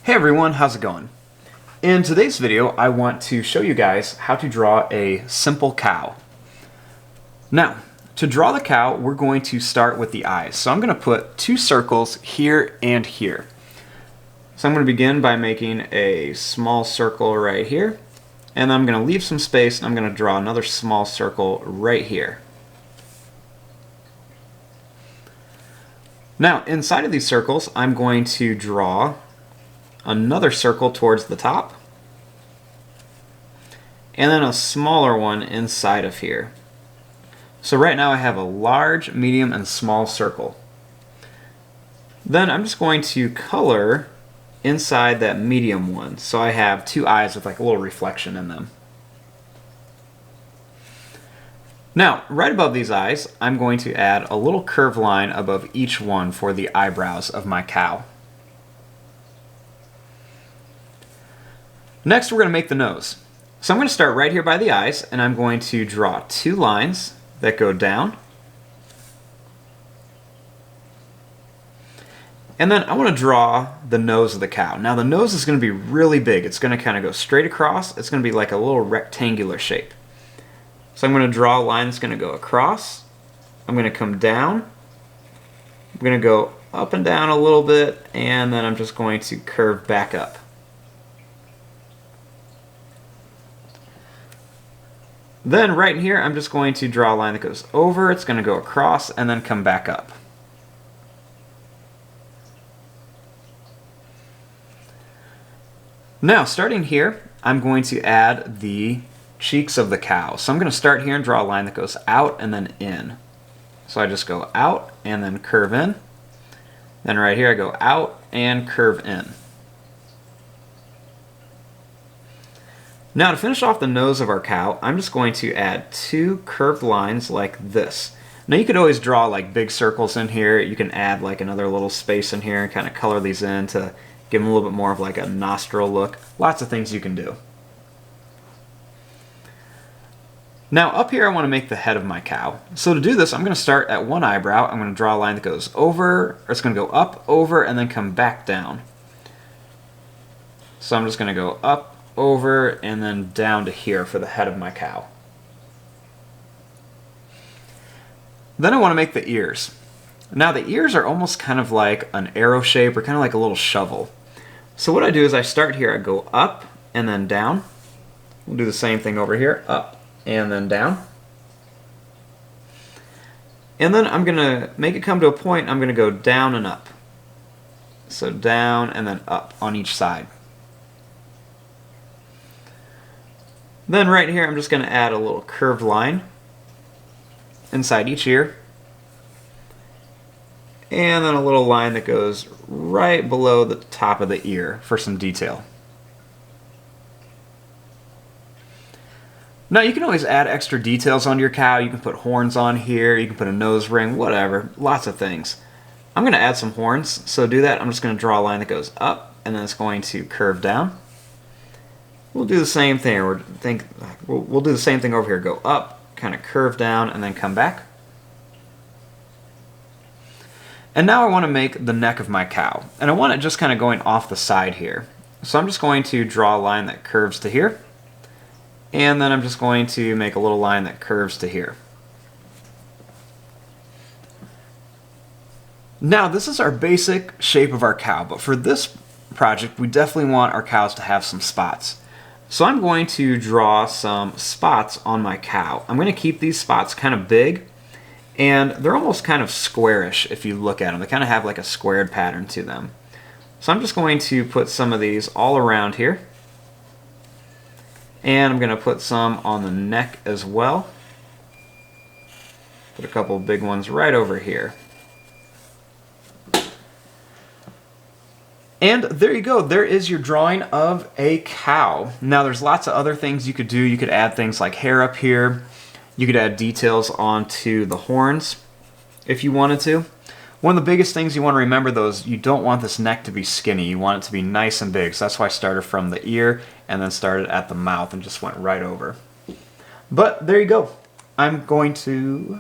Hey everyone, how's it going? In today's video, I want to show you guys how to draw a simple cow. Now, to draw the cow, we're going to start with the eyes. So I'm going to put two circles here and here. So I'm going to begin by making a small circle right here, and then I'm going to leave some space and I'm going to draw another small circle right here. Now, inside of these circles, I'm going to draw another circle towards the top, and then a smaller one inside of here. So right now I have a large, medium, and small circle. Then I'm just going to color inside that medium one, so I have two eyes with like a little reflection in them. Now, right above these eyes, I'm going to add a little curved line above each one for the eyebrows of my cow. Next, we're going to make the nose. So I'm going to start right here by the eyes, and I'm going to draw two lines that go down. And then I want to draw the nose of the cow. Now the nose is going to be really big. It's going to kind of go straight across. It's going to be like a little rectangular shape. So I'm going to draw a line that's going to go across. I'm going to come down. I'm going to go up and down a little bit, and then I'm just going to curve back up. Then right in here, I'm just going to draw a line that goes over, it's going to go across, and then come back up. Now, starting here, I'm going to add the cheeks of the cow. So I'm going to start here and draw a line that goes out and then in. So I just go out and then curve in. Then right here, I go out and curve in. Now to finish off the nose of our cow, I'm just going to add two curved lines like this. Now you could always draw like big circles in here. You can add like another little space in here and kind of color these in to give them a little bit more of like a nostril look. Lots of things you can do. Now up here I want to make the head of my cow. So to do this, I'm going to start at one eyebrow. I'm going to draw a line that goes over, or it's going to go up, over, and then come back down. So I'm just going to go up, over, and then down to here for the head of my cow. Then I want to make the ears. Now the ears are almost kind of like an arrow shape or kind of like a little shovel. So what I do is I start here, I go up and then down. We'll do the same thing over here, up and then down. And then I'm going to make it come to a point, I'm going to go down and up. So down and then up on each side. Then right here I'm just going to add a little curved line inside each ear, and then a little line that goes right below the top of the ear for some detail. Now you can always add extra details on your cow. You can put horns on here, you can put a nose ring, whatever, lots of things. I'm going to add some horns, so to do that I'm just going to draw a line that goes up and then it's going to curve down. We'll do the same thing. We'll do the same thing over here. Go up, kind of curve down, and then come back. And now I want to make the neck of my cow. And I want it just kind of going off the side here. So I'm just going to draw a line that curves to here. And then I'm just going to make a little line that curves to here. Now this is our basic shape of our cow, but for this project we definitely want our cows to have some spots. So I'm going to draw some spots on my cow. I'm going to keep these spots kind of big, and they're almost kind of squarish if you look at them. They kind of have like a squared pattern to them. So I'm just going to put some of these all around here, and I'm going to put some on the neck as well. Put a couple big ones right over here. And there you go, there is your drawing of a cow. Now there's lots of other things you could do. You could add things like hair up here. You could add details onto the horns if you wanted to. One of the biggest things you want to remember though is you don't want this neck to be skinny. You want it to be nice and big. So that's why I started from the ear and then started at the mouth and just went right over. But there you go. I'm going to